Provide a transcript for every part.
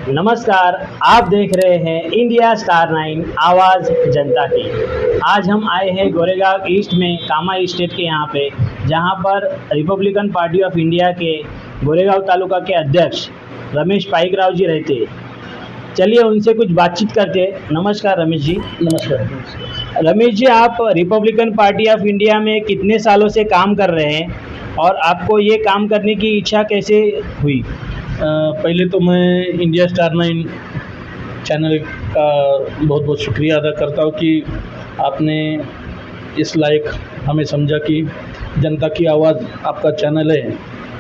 नमस्कार। आप देख रहे हैं इंडिया स्टार 9 आवाज़ जनता की। आज हम आए हैं गोरेगांव ईस्ट में कामा स्टेट के यहाँ पे, जहाँ पर रिपब्लिकन पार्टी ऑफ इंडिया के गोरेगांव तालुका के अध्यक्ष रमेश पाइकराव जी रहते हैं। चलिए उनसे कुछ बातचीत करते हैं। नमस्कार रमेश जी। नमस्कार। रमेश जी, आप रिपब्लिकन पार्टी ऑफ इंडिया में कितने सालों से काम कर रहे हैं और आपको ये काम करने की इच्छा कैसे हुई? पहले तो मैं इंडिया स्टार 9 चैनल का बहुत बहुत शुक्रिया अदा करता हूँ कि आपने इस लायक हमें समझा कि जनता की आवाज़ आपका चैनल है।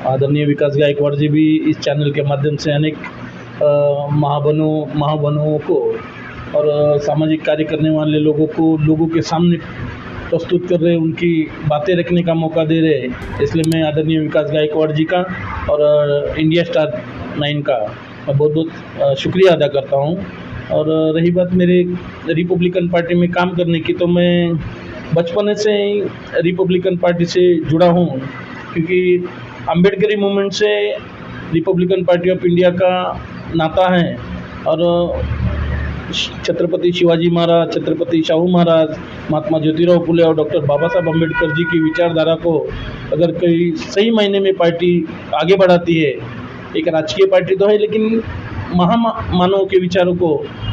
आदरणीय विकास गायकवाड़ जी भी इस चैनल के माध्यम से अनेक महाबनुओं को और सामाजिक कार्य करने वाले लोगों के सामने प्रस्तुत कर रहे, उनकी बातें रखने का मौका दे रहे हैं। इसलिए मैं आदरणीय विकास गायकवाड़ जी का और इंडिया स्टार 9 का मैं बहुत बहुत शुक्रिया अदा करता हूं। और रही बात मेरे रिपब्लिकन पार्टी में काम करने की, तो मैं बचपन से ही रिपब्लिकन पार्टी से जुड़ा हूं, क्योंकि अम्बेडकरी मूवमेंट से रिपब्लिकन पार्टी ऑफ इंडिया का नाता है। और छत्रपति शिवाजी महाराज, छत्रपति शाहू महाराज, महात्मा ज्योतिराव फुले और डॉक्टर बाबा साहब अम्बेडकर जी की विचारधारा को अगर कोई सही मायने में पार्टी आगे बढ़ाती है, एक राजकीय पार्टी तो है, लेकिन महामानव के विचारों को,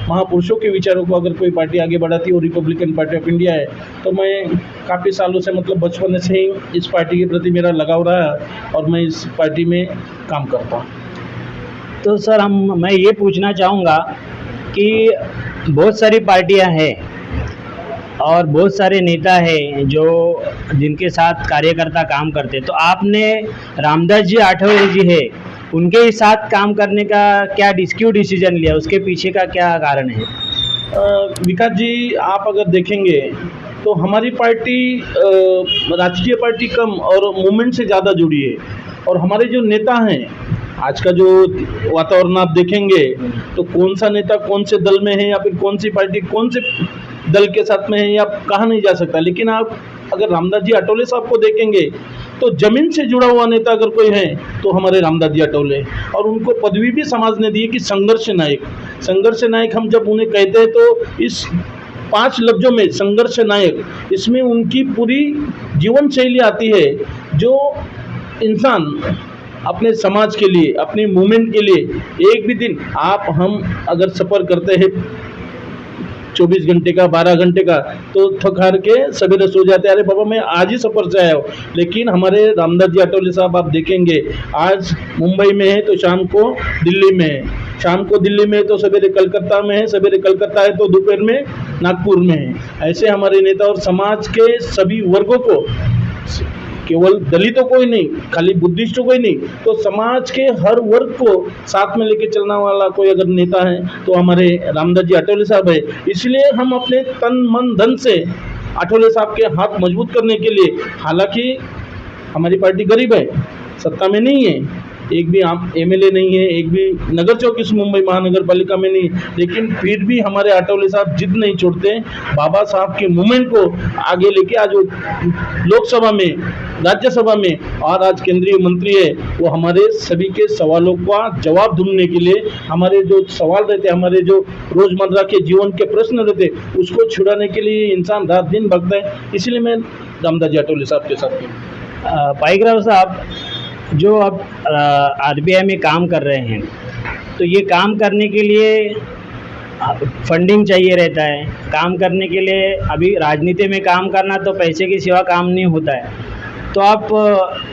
महापुरुषों के विचारों को अगर कोई पार्टी आगे बढ़ाती है और रिपब्लिकन पार्टी ऑफ इंडिया है, तो मैं काफ़ी सालों से, मतलब बचपन से ही इस पार्टी के प्रति मेरा लगाव रहा है और मैं इस पार्टी में काम करता हूँ। तो सर मैं ये पूछना चाहूँगा कि बहुत सारी पार्टियां हैं और बहुत सारे नेता हैं जो जिनके साथ कार्यकर्ता काम करते हैं, तो आपने रामदास जी आठवले जी है, उनके साथ काम करने का क्यों डिसीजन लिया? उसके पीछे का क्या कारण है? विकास जी, आप अगर देखेंगे तो हमारी पार्टी राजकीय पार्टी कम और मूवमेंट से ज़्यादा जुड़ी है। और हमारे जो नेता हैं, आज का जो वातावरण आप देखेंगे तो कौन सा नेता कौन से दल में है या फिर कौन सी पार्टी कौन से दल के साथ में है, या कहा नहीं जा सकता। लेकिन आप अगर रामदास जी आठवले साहब को देखेंगे तो जमीन से जुड़ा हुआ नेता अगर कोई है तो हमारे रामदास जी आठवले, और उनको पदवी भी समाज ने दी है कि संघर्ष नायक। संघर्ष नायक हम जब उन्हें कहते हैं तो इस 5 लफ्जों में संघर्ष नायक, इसमें उनकी पूरी जीवन शैली आती है। जो इंसान अपने समाज के लिए, अपने मूवमेंट के लिए एक भी दिन हम अगर सफ़र करते हैं 24 घंटे का, 12 घंटे का, तो थक हार के सवेरे सो जाते हैं, अरे बाबा मैं आज ही सफ़र से आया हूँ। लेकिन हमारे रामदास जी आठवले साहब आप देखेंगे, आज मुंबई में है तो शाम को दिल्ली में है, शाम को दिल्ली में है तो सवेरे कलकत्ता में है, सवेरे कलकत्ता है तो दोपहर में नागपुर में है। ऐसे हमारे नेता और समाज के सभी वर्गों को, केवल दलितों को ही नहीं, खाली बुद्धिस्टों को ही नहीं, तो समाज के हर वर्ग को साथ में लेके चलने वाला कोई अगर नेता है तो हमारे रामदास जी आठवले साहब है। इसलिए हम अपने तन मन धन से आठवले साहब के हाथ मजबूत करने के लिए, हालांकि हमारी पार्टी गरीब है, सत्ता में नहीं है, एक भी एमएलए नहीं है, एक भी नगर चौक इस मुंबई महानगर पालिका में नहीं, लेकिन फिर भी हमारे आठवले साहब जिद नहीं छोड़ते। बाबा साहब के मूवमेंट को आगे लेके आज वो लोकसभा में, राज्यसभा में और आज केंद्रीय मंत्री है, वो हमारे सभी के सवालों का जवाब ढूंढने के लिए, हमारे जो सवाल रहते, हमारे जो रोजमर्रा के जीवन के प्रश्न रहते, उसको छुड़ाने के लिए इंसान रात दिन भगता है। इसलिए मैं रामदास जी आठवले साहब के साथ हूँ। पाइकराव साहब, जो अब आरबीआई में काम कर रहे हैं, तो ये काम करने के लिए फंडिंग चाहिए रहता है। काम करने के लिए अभी राजनीति में काम करना तो पैसे की सिवा काम नहीं होता है। तो आप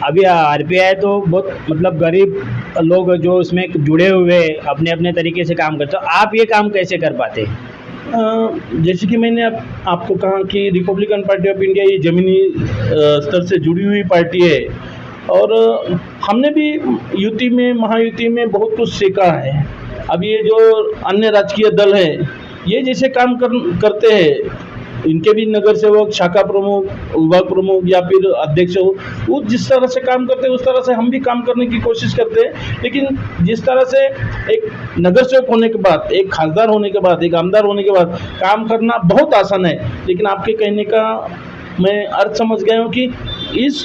अभी आरबीआई तो बहुत, मतलब गरीब लोग जो उसमें जुड़े हुए अपने अपने तरीके से काम करते, तो आप ये काम कैसे कर पाते हैं? जैसे कि मैंने आपको कहा कि रिपब्लिकन पार्टी ऑफ इंडिया ये ज़मीनी स्तर से जुड़ी हुई पार्टी है, और हमने भी युति में, महायुति में बहुत कुछ सीखा है। अब ये जो अन्य राजकीय दल है, ये जैसे काम करते हैं, इनके भी नगर सेवक, शाखा प्रमुख, विभाग प्रमुख या फिर अध्यक्ष हो, वो जिस तरह से काम करते हैं उस तरह से हम भी काम करने की कोशिश करते हैं। लेकिन जिस तरह से एक नगर सेवक होने के बाद, एक खासदार होने के बाद, एक आमदार होने के बाद काम करना बहुत आसान है, लेकिन आपके कहने का मैं अर्थ समझ गया हूँ कि इस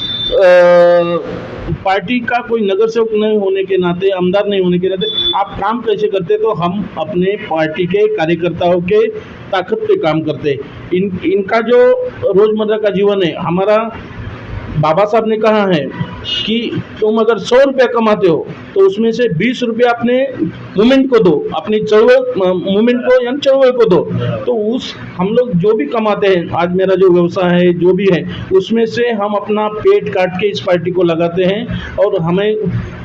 पार्टी का कोई नगर सेवक नहीं होने के नाते, आमदार नहीं होने के नाते आप काम कैसे करते? तो हम अपने पार्टी के कार्यकर्ताओं के ताकत पे काम करते। इनका जो रोजमर्रा का जीवन है, हमारा बाबा साहब ने कहा है कि तुम अगर 100 रुपया कमाते हो तो उसमें से 20 रुपया अपने मूवमेंट को दो, अपनी चळवळ मूवमेंट को यानी चळवळ को दो। तो उस हम लोग जो भी कमाते हैं, आज मेरा जो व्यवसाय है जो भी है, उसमें से हम अपना पेट काट के इस पार्टी को लगाते हैं और हमें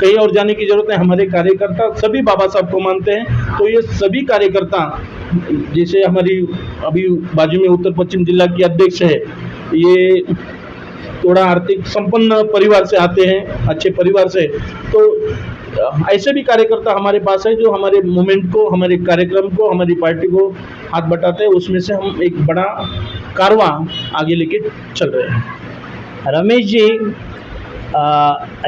कहीं और जाने की जरूरत है। हमारे कार्यकर्ता सभी बाबा साहब को मानते हैं। तो ये सभी कार्यकर्ता, जैसे हमारी अभी बाजू में उत्तर पश्चिम जिला की अध्यक्ष है, ये थोड़ा आर्थिक संपन्न परिवार से आते हैं, अच्छे परिवार से। तो ऐसे भी कार्यकर्ता हमारे पास है जो हमारे मूवमेंट को, हमारे कार्यक्रम को, हमारी पार्टी को हाथ बटाते हैं। उसमें से हम एक बड़ा कारवां आगे लेके चल रहे हैं। Ramesh ji,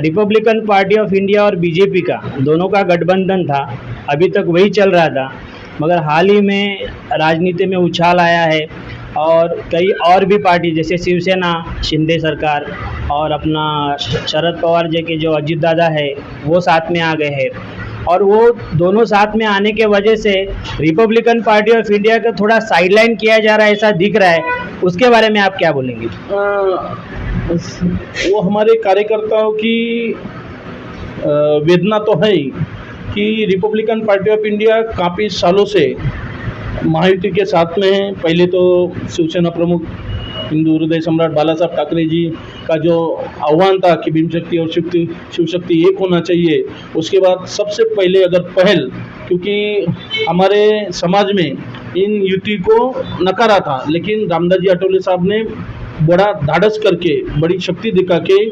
Republican party of India और बीजेपी का दोनों का गठबंधन था, अभी तक वही चल रहा था, मगर हाल ही में राजनीति में उछाल आया है और कई और भी पार्टी जैसे शिवसेना, शिंदे सरकार और अपना शरद पवार जी के जो अजीत दादा है वो साथ में आ गए हैं, और वो दोनों साथ में आने के वजह से रिपब्लिकन पार्टी ऑफ इंडिया का थोड़ा साइडलाइन किया जा रहा है, ऐसा दिख रहा है। उसके बारे में आप क्या बोलेंगे? वो हमारे कार्यकर्ताओं की वेदना तो है ही कि रिपब्लिकन पार्टी ऑफ इंडिया काफ़ी सालों से महायुति के साथ में है। पहले तो शिवसेना प्रमुख हिंदू हृदय सम्राट बाला साहब ठाकरे जी का जो आह्वान था कि भीम शक्ति और शिव शक्ति एक होना चाहिए, उसके बाद सबसे पहले अगर पहल, क्योंकि हमारे समाज में इन युति को नकारा था, लेकिन रामदास जी अटोले साहब ने बड़ा धाड़स करके, बड़ी शक्ति दिखा के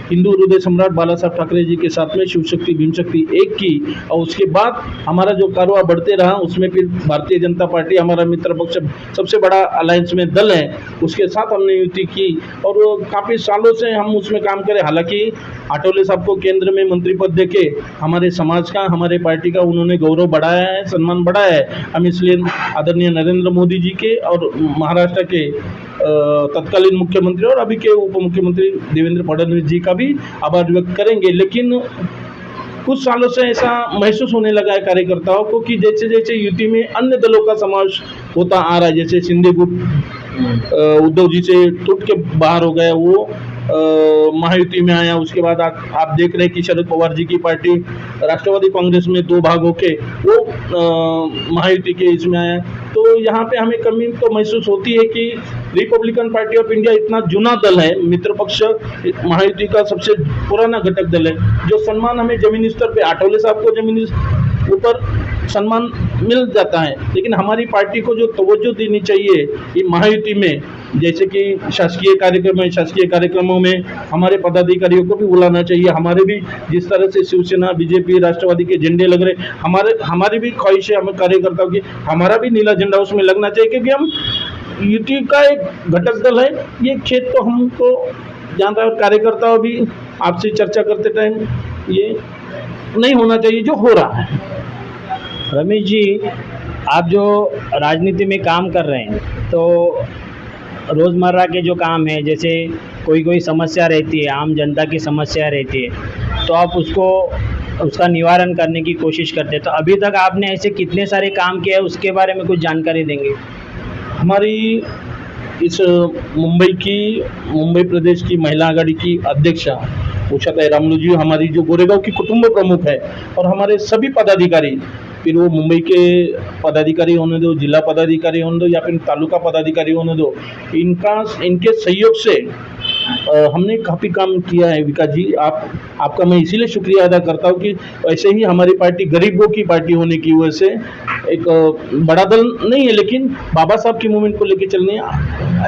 हिंदू हृदय सम्राट बाला साहब ठाकरे जी के साथ में शिव शक्ति भीम शक्ति एक की, और उसके बाद हमारा जो कारवा बढ़ते रहा, उसमें फिर भारतीय जनता पार्टी हमारा मित्र पक्ष सबसे बड़ा अलायंस में दल है, उसके साथ हमने युति की और काफ़ी सालों से हम उसमें काम करें। हालांकि आठवले साहब को केंद्र में मंत्री पद देके हमारे समाज का, हमारे पार्टी का उन्होंने गौरव बढ़ाया है, सम्मान बढ़ाया है। हम इसलिए आदरणीय नरेंद्र मोदी जी के और महाराष्ट्र के तत्कालीन मुख्यमंत्री और अभी के उप मुख्यमंत्री देवेंद्र फडणवीस जी का भी आभार व्यक्त करेंगे। लेकिन कुछ सालों से ऐसा महसूस होने लगा है कार्यकर्ताओं को कि जैसे जैसे युति में अन्य दलों का समावेश होता आ रहा है, जैसे शिंदे गुट उद्धव जी से टूट के बाहर हो गया, वो महायुति में आया। उसके बाद आप देख रहे हैं कि शरद पवार जी की पार्टी राष्ट्रवादी कांग्रेस में दो भाग होके वो महायुति के इसमें आया। तो यहाँ पे हमें कमी तो महसूस होती है कि रिपब्लिकन पार्टी ऑफ इंडिया इतना जुना दल है, मित्र पक्ष महायुति का सबसे पुराना घटक दल है, जो सम्मान हमें जमीनी स्तर पे, आठवले साहब को जमीनी ऊपर सम्मान मिल जाता है, लेकिन हमारी पार्टी को जो तवज्जो देनी चाहिए ये महायुति में, जैसे कि शासकीय कार्यक्रम है, शासकीय कार्यक्रमों में हमारे पदाधिकारियों को भी बुलाना चाहिए। हमारे भी जिस तरह से शिवसेना, बीजेपी, राष्ट्रवादी के झंडे लग रहे, हमारी भी ख्वाहिश है हमें कार्यकर्ताओं की, हमारा भी नीला झंडा उसमें लगना चाहिए, क्योंकि हम युति का एक घटक दल है। ये खेत तो हमको जानता है और कार्यकर्ताओं भी आपसे चर्चा करते टाइम ये नहीं होना चाहिए जो हो रहा है। रमेश जी, आप जो राजनीति में काम कर रहे हैं, तो रोज़मर्रा के जो काम है, जैसे कोई समस्या रहती है, आम जनता की समस्या रहती है, तो आप उसका निवारण करने की कोशिश करते हैं। तो अभी तक आपने ऐसे कितने सारे काम किए हैं, उसके बारे में कुछ जानकारी देंगे? हमारी इस मुंबई प्रदेश की महिला आघाड़ी की अध्यक्षा उषाताई रामलू जी हमारी जो गोरेगांव की कुटुंब प्रमुख है, और हमारे सभी पदाधिकारी, फिर वो मुंबई के पदाधिकारी होने दो, जिला पदाधिकारी होने दो या फिर तालुका पदाधिकारी होने दो, इनके सहयोग से हमने काफ़ी काम किया है। विकास जी, आपका मैं इसीलिए शुक्रिया अदा करता हूँ कि ऐसे ही हमारी पार्टी गरीबों की पार्टी होने की वजह से एक बड़ा दल नहीं है, लेकिन बाबा साहब की मूवमेंट को लेके चलने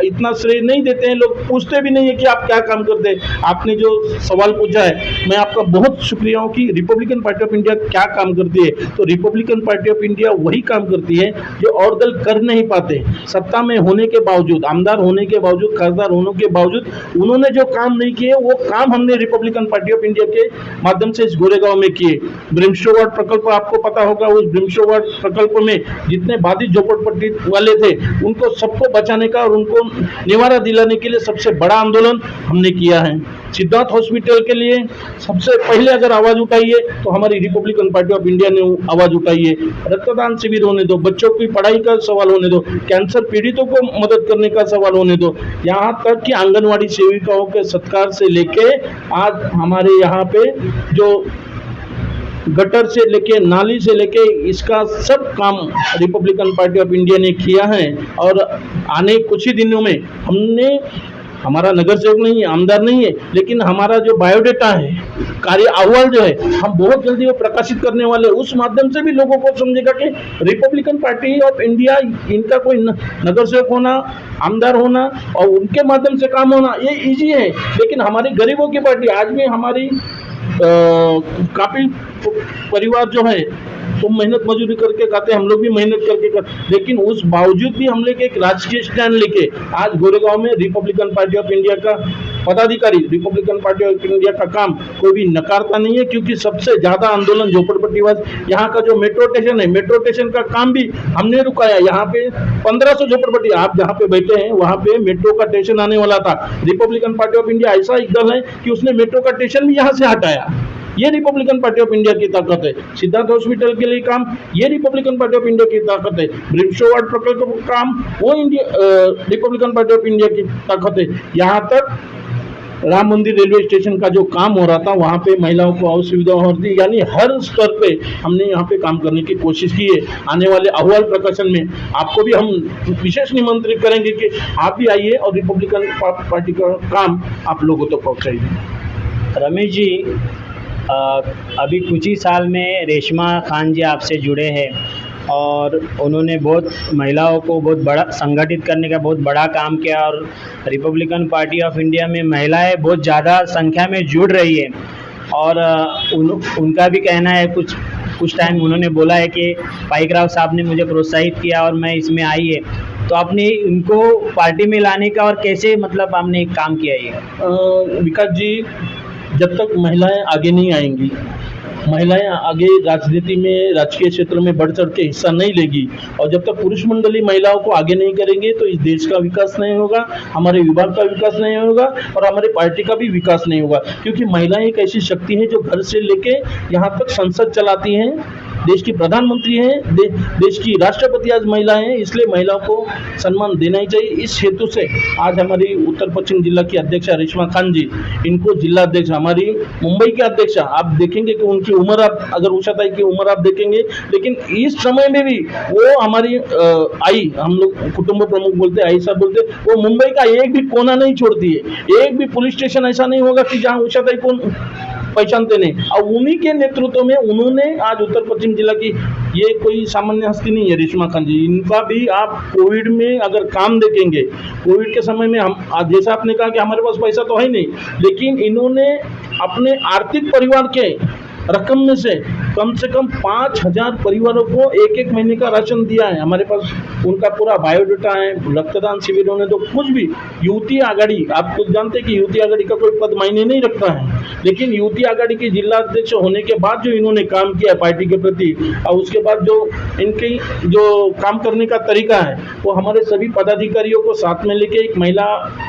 इतना श्रेय नहीं देते हैं लोग, पूछते भी नहीं है कि आप क्या काम करते हैं। आपने जो सवाल पूछा है, मैं आपका बहुत शुक्रिया हूँ कि रिपब्लिकन पार्टी ऑफ इंडिया क्या काम करती है। तो रिपब्लिकन पार्टी ऑफ इंडिया वही काम करती है जो और दल कर नहीं पाते। सत्ता में होने के बावजूद, आमदार होने के बावजूद, खासदार होने के बावजूद उन्होंने जो काम नहीं किए, वो काम हमने रिपब्लिकन पार्टी ऑफ इंडिया के माध्यम से इस गोरेगांव में किए। ब्रिम्स्टोवर्ड प्रकल्प आपको पता होगा, उस ब्रिम्स्टोवर्ड प्रकल्प में जितने बाधित झोपड़पट्टी वाले थे उनको सबको बचाने का और उनको निवारा दिलाने के लिए सबसे बड़ा आंदोलन हमने किया है। सिद्धार्थ हॉस्पिटल के लिए सबसे पहले अगर आवाज़ उठाइए तो हमारी रिपब्लिकन पार्टी ऑफ इंडिया ने आवाज़ उठाई है। रक्तदान शिविर होने दो, बच्चों की पढ़ाई का सवाल होने दो, कैंसर पीड़ितों को मदद करने का सवाल होने दो, यहाँ तक कि आंगनवाड़ी सेविकाओं के सत्कार से लेके आज हमारे यहाँ पे जो गटर से लेके नाली से लेके इसका सब काम रिपब्लिकन पार्टी ऑफ इंडिया ने किया है। और आने कुछ ही दिनों में हमने, हमारा नगर सेवक नहीं है, आमदार नहीं है, लेकिन हमारा जो बायोडेटा है, कार्य अहवाल जो है, हम बहुत जल्दी वो प्रकाशित करने वाले। उस माध्यम से भी लोगों को समझेगा कि रिपब्लिकन पार्टी ऑफ इंडिया, इनका कोई नगर सेवक होना, आमदार होना और उनके माध्यम से काम होना ये इजी है। लेकिन हमारी गरीबों की पार्टी आज भी हमारी काफी परिवार जो है वो मेहनत मजदूरी करके खाते, हम लोग भी मेहनत करके खाते, लेकिन उस बावजूद भी हम लोग एक राजकीय स्टैंड लेके आज गोरेगांव में रिपब्लिकन पार्टी ऑफ इंडिया का पदाधिकारी, रिपब्लिकन पार्टी ऑफ इंडिया का काम कोई भी नकारता नहीं है। क्योंकि सबसे ज्यादा आंदोलन झोपड़पट्टीवाद, यहाँ का जो मेट्रो स्टेशन है, मेट्रो स्टेशन का काम भी हमने रुकाया। यहाँ पे 1500 झोपड़पट्टी, आप जहाँ पे बैठे हैं वहाँ पे मेट्रो का स्टेशन आने वाला था। रिपब्लिकन पार्टी ऑफ इंडिया ऐसा एक दल है कि उसने मेट्रो का स्टेशन भी यहाँ से हटाया। ये रिपब्लिकन पार्टी ऑफ इंडिया की ताकत है। सिद्धार्थ हॉस्पिटल के लिए काम, ये रिपब्लिकन पार्टी ऑफ इंडिया की ताकत है। ब्रिम्सो वार्ड प्रकल्प का काम, वो रिपब्लिकन पार्टी ऑफ इंडिया की ताकत है। यहाँ तक राम मंदिर रेलवे स्टेशन का जो काम हो रहा था, वहाँ पे महिलाओं को असुविधा हो रही थी। यानी हर स्तर पे हमने यहाँ पे काम करने की कोशिश की है। आने वाले अहवाल प्रकाशन में आपको भी हम विशेष निमंत्रित करेंगे कि आप भी आइए और रिपब्लिकन पार्टी का काम आप लोगों तक पहुँचाइए। रमेश जी, अभी कुछ ही साल में रेशमा खान जी आपसे जुड़े हैं और उन्होंने बहुत महिलाओं को बहुत बड़ा संगठित करने का बहुत बड़ा काम किया और रिपब्लिकन पार्टी ऑफ इंडिया में महिलाएं बहुत ज़्यादा संख्या में जुड़ रही है। और उनका भी कहना है, कुछ टाइम उन्होंने बोला है कि पाइकराव साहब ने मुझे प्रोत्साहित किया और मैं इसमें आई है। तो आपने इनको पार्टी में लाने का और कैसे मतलब आपने काम किया ये? विकास जी, जब तक महिलाएं आगे नहीं आएंगी, महिलाएं आगे राजनीति में, राजकीय क्षेत्र में बढ़ चढ़ के हिस्सा नहीं लेगी और जब तक पुरुष मंडली महिलाओं को आगे नहीं करेंगे तो इस देश का विकास नहीं होगा, हमारे विभाग का विकास नहीं होगा और हमारे पार्टी का भी विकास नहीं होगा। क्योंकि महिलाएं एक ऐसी शक्ति है जो घर से लेके यहाँ तक संसद चलाती हैं, देश की प्रधानमंत्री हैं, देश की राष्ट्रपति आज महिला हैं। इसलिए महिलाओं को सम्मान देना ही चाहिए। इस हेतु से आज हमारी उत्तर पश्चिम जिला की अध्यक्षा रेशमा खान जी, इनको जिला अध्यक्ष, हमारी मुंबई के अध्यक्षा, आप देखेंगे कि उनकी उम्र, आप अगर उषाताई की उम्र आप देखेंगे, लेकिन इस समय में भी वो हमारी आई, हम लोग कुटुंब प्रमुख बोलते, आई साहब बोलते, वो मुंबई का एक भी कोना नहीं छोड़ती है। एक भी पुलिस स्टेशन ऐसा नहीं होगा कि जहाँ उषाताई को पहचानते नहीं। और उन्हीं के नेतृत्व में उन्होंने आज उत्तर पश्चिम जिला की, ये कोई सामान्य हस्ती नहीं है रेशमा खान जी, इनका भी आप कोविड में अगर काम देखेंगे, कोविड के समय में हम, जैसा आपने कहा कि हमारे पास पैसा तो है नहीं, लेकिन इन्होंने अपने आर्थिक परिवार के रकम में से कम 5,000 परिवारों को एक महीने का राशन दिया है। हमारे पास उनका पूरा बायोडाटा है। रक्तदान शिविर होने तो कुछ भी, युवती आघाड़ी, आप खुद जानते हैं कि युवती आघाड़ी का कोई पद मायने नहीं रखता है, लेकिन युवती आघाड़ी के जिला अध्यक्ष होने के बाद जो इन्होंने काम किया पार्टी के प्रति और उसके बाद जो इनकी जो काम करने का तरीका है, वो हमारे सभी पदाधिकारियों को साथ में लेके एक महिला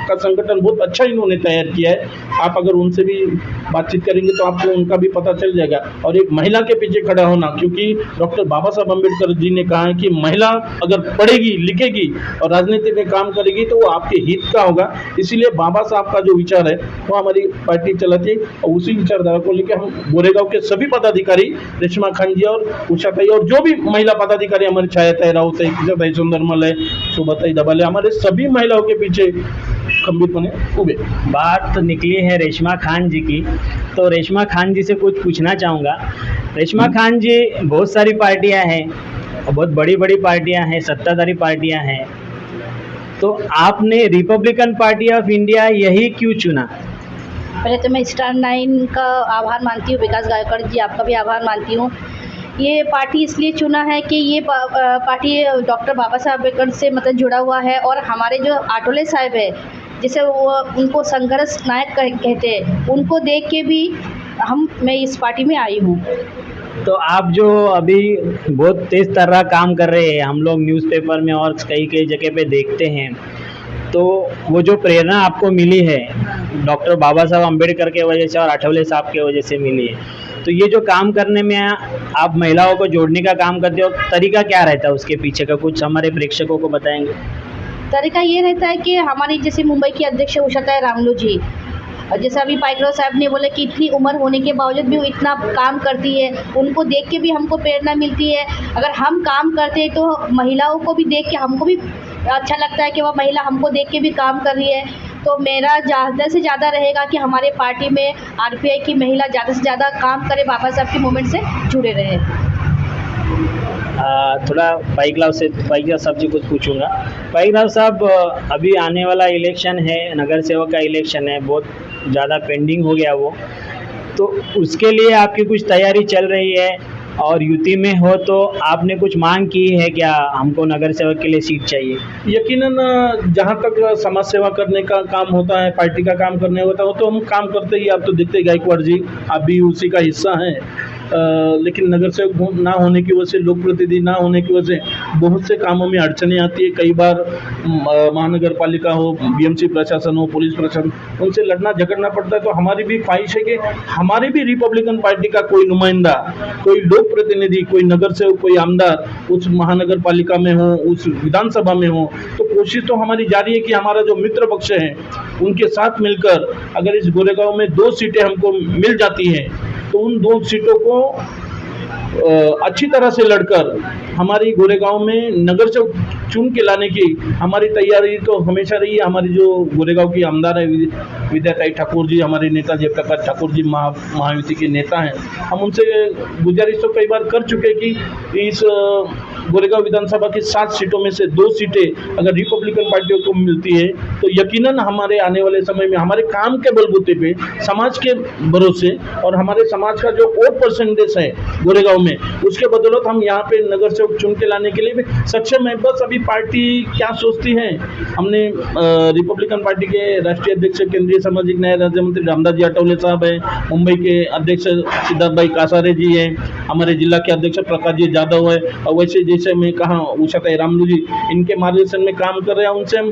का संगठन बहुत अच्छा इन्होंने तैयार किया है। आप अगर उनसे भी बातचीत करेंगे तो आपको उनका भी पता चल जाएगा। और एक महिला के पीछे खड़ा होना, क्योंकि डॉक्टर बाबा साहब अम्बेडकर जी ने कहा है कि महिला अगर पढ़ेगी, लिखेगी और राजनीति में काम करेगी तो वो आपके हित का होगा। इसीलिए बाबा साहब का जो विचार है वो हमारी पार्टी चलाती है और उसी विचारधारा को लेकर हम गोरेगांव के सभी पदाधिकारी, रेशमा खान जी और उषाताई और जो भी महिला पदाधिकारी, हमारे छायाताई राउत है, किसाताई सुंदरमल है, शोभाताई दबाले, हमारे सभी महिलाओं के पीछे खंबितपने उबे। बात निकली है रेशमा खान जी की, तो रेशमा खान जी से कुछ पूछना चाहूँगा। रेशमा खान जी, बहुत सारी पार्टियां हैं, बहुत बड़ी बड़ी पार्टियां हैं, सत्ताधारी पार्टियां हैं, तो आपने रिपब्लिकन पार्टी ऑफ इंडिया यही क्यों चुना? पहले तो मैं स्टार 9 का आभार मानती हूँ, विकास गायकवाड़ जी आपका भी आभार मानती हूँ। ये पार्टी इसलिए चुना है कि ये पार्टी डॉक्टर बाबा साहब अम्बेडकर से मतलब जुड़ा हुआ है और हमारे जो आठवले साहब है, जिसे वो उनको संघर्ष नायक कहते हैं, उनको देख के भी मैं इस पार्टी में आई हूँ। तो आप जो अभी बहुत तेज तर्रा काम कर रहे हैं, हम लोग न्यूज़पेपर में और कई कई जगह पे देखते हैं, तो वो जो प्रेरणा आपको मिली है डॉक्टर बाबा साहब अम्बेडकर के वजह से और आठवले साहब के वजह से मिली है, तो ये जो काम करने में आप महिलाओं को जोड़ने का काम करते हो, तरीका क्या रहता है उसके पीछे का, कुछ हमारे प्रेक्षकों को बताएंगे? तरीका ये रहता है कि हमारी जैसे मुंबई की अध्यक्ष उषाताई रामलू जी, और जैसे अभी पाइकराव साहब ने बोला कि इतनी उम्र होने के बावजूद भी वो इतना काम करती है, उनको देख के भी हमको प्रेरणा मिलती है। अगर हम काम करते हैं तो महिलाओं को भी देख के हमको भी अच्छा लगता है कि वह महिला हमको देख के भी काम कर रही है। तो मेरा ज़्यादा से ज़्यादा रहेगा कि हमारे पार्टी में आरपीआई की महिला ज़्यादा से ज़्यादा काम करे, बाबा साहब के मूवमेंट से जुड़े रहे। थोड़ा पाइकराव साहब जी कुछ पूछूंगा। पाइकराव साहब, अभी आने वाला इलेक्शन है, नगर सेवक का इलेक्शन है, बहुत ज़्यादा पेंडिंग हो गया वो, तो उसके लिए आपकी कुछ तैयारी चल रही है? और यूपी में हो तो आपने कुछ मांग की है क्या, हमको नगर सेवक के लिए सीट चाहिए? यकीनन जहाँ तक समाज सेवा करने का काम होता है, पार्टी का काम करने होता है, वो तो हम काम करते ही। आप तो देखते ही गायकवाड़ जी, आप भी उसी का हिस्सा हैं। लेकिन नगर सेवक ना होने की वजह से, लोक प्रतिनिधि ना होने की वजह से बहुत से कामों में अड़चने आती है। कई बार महानगर पालिका हो, बीएमसी प्रशासन हो, पुलिस प्रशासन, उनसे लड़ना झगड़ना पड़ता है। तो हमारी भी ख्वाहिश है कि हमारी भी रिपब्लिकन पार्टी का कोई नुमाइंदा, कोई लोक प्रतिनिधि, कोई नगर सेवक, कोई आमदार उस महानगर पालिका में हो, उस विधानसभा में हो। तो कोशिश तो हमारी जारी है कि हमारा जो मित्र पक्ष है उनके साथ मिलकर अगर इस गोरेगांव में 2 सीटें हमको मिल जाती हैं तो उन 2 सीटों को अच्छी तरह से लड़कर हमारी गोरेगांव में नगर सेवक चुन के लाने की हमारी तैयारी तो हमेशा रही है। हमारी जो गोरेगांव की आमदार है विद्याताई ठाकुर जी, हमारे नेता जयप्रकाश ठाकुर जी महायुति के नेता हैं, हम उनसे गुजारिश तो कई बार कर चुके कि इस गोरेगांव विधानसभा की 7 सीटों में से 2 सीटें अगर रिपब्लिकन पार्टियों को मिलती है तो यकीनन हमारे आने वाले समय में हमारे काम के बलबूते पे, समाज के भरोसे और हमारे समाज का जो वोट परसेंटेज है गोरेगांव में, उसके बदौलत हम यहाँ पे नगर सेवक चुन के लाने के लिए भी सक्षम है। बस अभी पार्टी क्या सोचती है, हमने रिपब्लिकन पार्टी के राष्ट्रीय अध्यक्ष केंद्रीय सामाजिक न्याय राज्य मंत्री रामदास जी आठवले साहब है, मुंबई के अध्यक्ष सिद्धार्थ भाई कासारे जी हैं, हमारे जिला के अध्यक्ष प्रकाश जी जादव है, और वैसे जैसे मैं कहा उषाताई रामलू जी, इनके मार्गदर्शन में काम कर रहे हैं। उनसे हम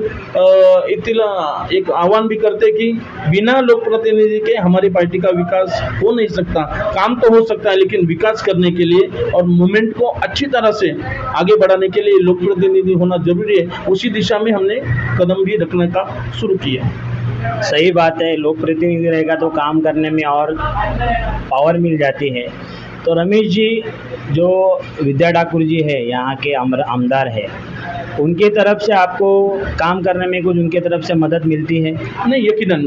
एक आह्वान भी करते कि बिना लोक प्रतिनिधि के हमारी पार्टी का विकास हो नहीं सकता। काम तो हो सकता है लेकिन विकास करने के लिए और मूवमेंट को अच्छी तरह से आगे बढ़ाने के लिए लोक प्रतिनिधि होना जरूरी है। उसी दिशा में हमने कदम भी रखने का शुरू किया। सही बात है, लोक प्रतिनिधि रहेगा तो काम करने में और पावर मिल जाती है। तो रमेश जी, जो विद्या ठाकुर जी है यहाँ के आमदार है, उनके तरफ से आपको काम करने में कुछ उनके तरफ से मदद मिलती है? नहीं, यकीनन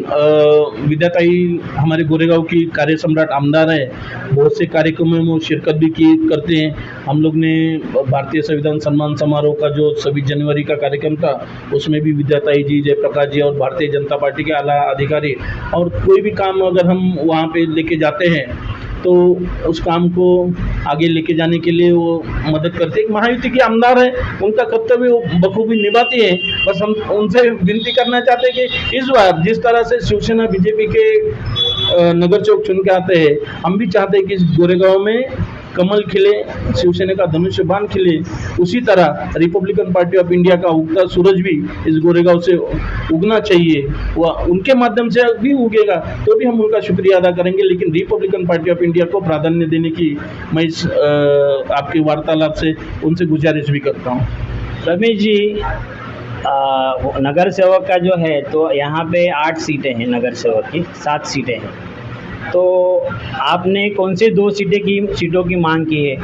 विद्याताई हमारे गोरेगांव की कार्य सम्राट आमदार है, बहुत से कार्यक्रमों में वो शिरकत भी करते हैं। हम लोग ने भारतीय संविधान सम्मान समारोह का जो 26 जनवरी का कार्यक्रम था उसमें भी विद्याताई जी, जयप्रकाश जी और भारतीय जनता पार्टी के आला अधिकारी, और कोई भी काम अगर हम वहाँ पे लेके जाते हैं तो उस काम को आगे लेके जाने के लिए वो मदद करते हैं। महायुति की आमदार है, उनका कर्तव्य वो बखूबी निभाती है। बस हम उनसे विनती करना चाहते हैं कि इस बार जिस तरह से शिवसेना बीजेपी के नगर चौक चुन के आते हैं, हम भी चाहते हैं कि इस गोरेगांव में कमल खिले, शिवसेना का धनुष्य बाण खिले, उसी तरह रिपब्लिकन पार्टी ऑफ इंडिया का उगता सूरज भी इस गोरेगांव से उगना चाहिए। वह उनके माध्यम से भी उगेगा तो भी हम उनका शुक्रिया अदा करेंगे, लेकिन रिपब्लिकन पार्टी ऑफ इंडिया को प्राधान्य देने की मैं इस आपके वार्तालाप से उनसे गुजारिश भी करता हूँ। रमेश जी, नगर सेवक का जो है तो यहाँ पे 8 सीटें हैं, नगर सेवक की 7 सीटें हैं, तो आपने कौन से 2 सीटों की मांग की है?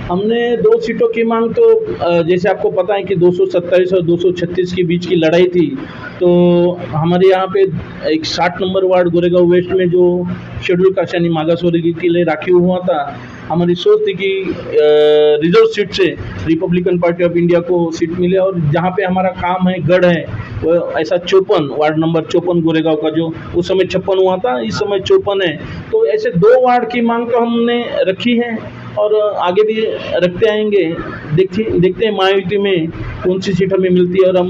हमने 2 सीटों की मांग तो जैसे आपको पता है कि 227 और 236 के बीच की लड़ाई थी। तो हमारे यहाँ पे एक 60 नंबर वार्ड गोरेगांव वेस्ट में जो शेड्यूल कास्ट यानी मागासवर्गीय के लिए राखी हुआ था, हमारी सोच थी कि रिजर्व सीट से रिपब्लिकन पार्टी ऑफ इंडिया को सीट मिले, और जहाँ पे हमारा काम है, गढ़ है, वो ऐसा 54 वार्ड नंबर 54 गोरेगांव का, जो उस समय 56 हुआ था, इस समय 54 है। तो ऐसे 2 वार्ड की मांग तो हमने रखी है और आगे भी रखते आएंगे। देखते हैं महायुति में कौन सी सीट हमें मिलती है और हम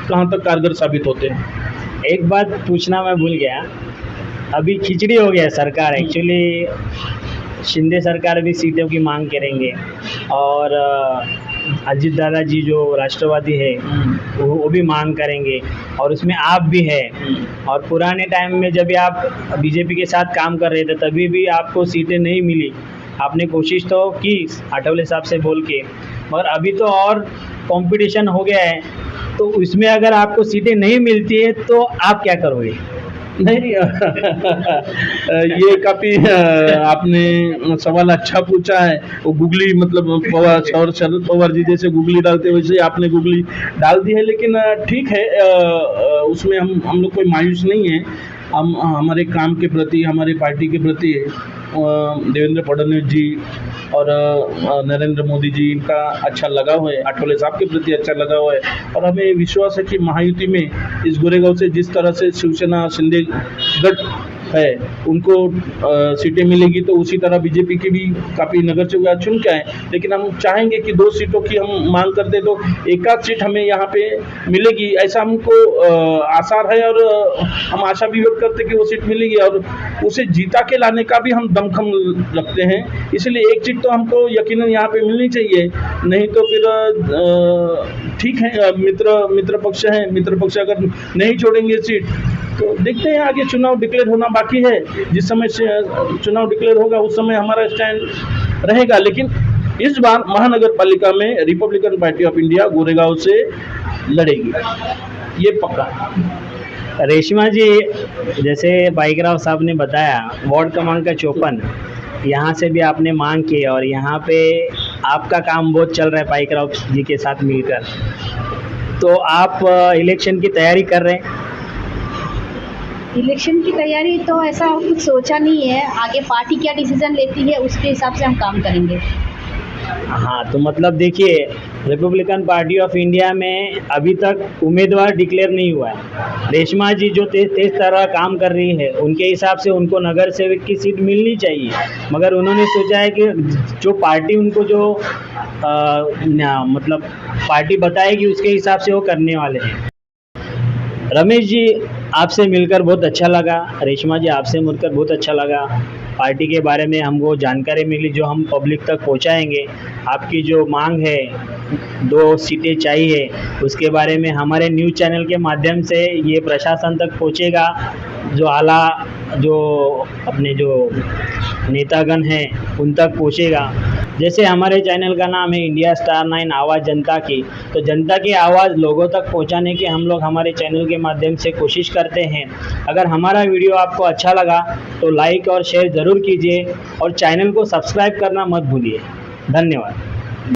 कहाँ तक कारगर साबित होते हैं। एक बात पूछना मैं भूल गया, अभी खिचड़ी हो गया सरकार, एक्चुअली शिंदे सरकार भी सीटों की मांग करेंगे और अजीत दादा जी जो राष्ट्रवादी है वो भी मांग करेंगे, और उसमें आप भी है। और पुराने टाइम में जब भी आप बीजेपी के साथ काम कर रहे थे तभी भी आपको सीटें नहीं मिली, आपने कोशिश तो की आठवले साहब से बोल के, मगर अभी तो और कंपटीशन हो गया है, तो उसमें अगर आपको सीटें नहीं मिलती है तो आप क्या करोगे? नहीं ये काफ़ी आपने सवाल अच्छा पूछा है। वो गूगली मतलब पवार और शरद पवार जी जैसे गूगली डालते वैसे आपने गूगली डाल दी है, लेकिन ठीक है, उसमें हम लोग कोई मायूस नहीं है। हम हमारे काम के प्रति, हमारी पार्टी के प्रति देवेंद्र फडणवीस जी और नरेंद्र मोदी जी इनका अच्छा लगाव है, आठवले साहब के प्रति अच्छा लगाव है, और हमें विश्वास है कि महायुति में इस गोरेगांव से जिस तरह से शिवसेना शिंदे गठ है उनको सीटें मिलेगी, तो उसी तरह बीजेपी की भी काफ़ी नगर से चुन के आए। लेकिन हम चाहेंगे कि 2 सीटों की हम मांग करते तो एक आध सीट हमें यहाँ पे मिलेगी, ऐसा हमको आसार है, और हम आशा भी व्यक्त करते कि वो सीट मिलेगी, और उसे जीता के लाने का भी हम दमखम रखते हैं। इसलिए एक सीट तो हमको यकीनन यहाँ पे मिलनी चाहिए, नहीं तो फिर ठीक है, मित्र पक्ष है, मित्र पक्ष अगर नहीं छोड़ेंगे सीट तो देखते हैं आगे। चुनाव डिक्लेयर होना बाकी है, जिस समय से चुनाव डिक्लेयर होगा उस समय हमारा स्टैंड रहेगा। लेकिन इस बार महानगर पालिका में Republican party of India Goregaon से लड़ेगी, ये पक्का। रेशमा जी, जैसे बाईकराव साहब ने बताया वार्ड क्रमांक 54 यहाँ से भी आपने मांग की, और यहाँ पे आपका काम बहुत चल रहा है बाईकराव जी के साथ मिलकर, तो आप इलेक्शन की तैयारी कर रहे हैं? इलेक्शन की तैयारी तो ऐसा कुछ सोचा नहीं है, आगे पार्टी क्या डिसीजन लेती है उसके हिसाब से हम काम करेंगे। हाँ, तो मतलब देखिए, रिपब्लिकन पार्टी ऑफ इंडिया में अभी तक उम्मीदवार डिक्लेयर नहीं हुआ है। रेशमा जी जो तेज तरह काम कर रही है, उनके हिसाब से उनको नगर सेवक की सीट मिलनी चाहिए, मगर उन्होंने सोचा है कि जो पार्टी उनको जो मतलब पार्टी बताएगी उसके हिसाब से वो करने वाले हैं। रमेश जी, आपसे मिलकर बहुत अच्छा लगा। रेशमा जी, आपसे मिलकर बहुत अच्छा लगा। पार्टी के बारे में हमको जानकारी मिली जो हम पब्लिक तक पहुंचाएंगे। आपकी जो मांग है 2 सीटें चाहिए, उसके बारे में हमारे न्यूज़ चैनल के माध्यम से ये प्रशासन तक पहुंचेगा, जो आला जो अपने जो नेतागण हैं उन तक पहुंचेगा। जैसे हमारे चैनल का नाम है इंडिया स्टार 9 आवाज़ जनता की, तो जनता की आवाज़ लोगों तक पहुंचाने की हम लोग हमारे चैनल के माध्यम से कोशिश करते हैं। अगर हमारा वीडियो आपको अच्छा लगा तो लाइक और शेयर ज़रूर कीजिए, और चैनल को सब्सक्राइब करना मत भूलिए। धन्यवाद।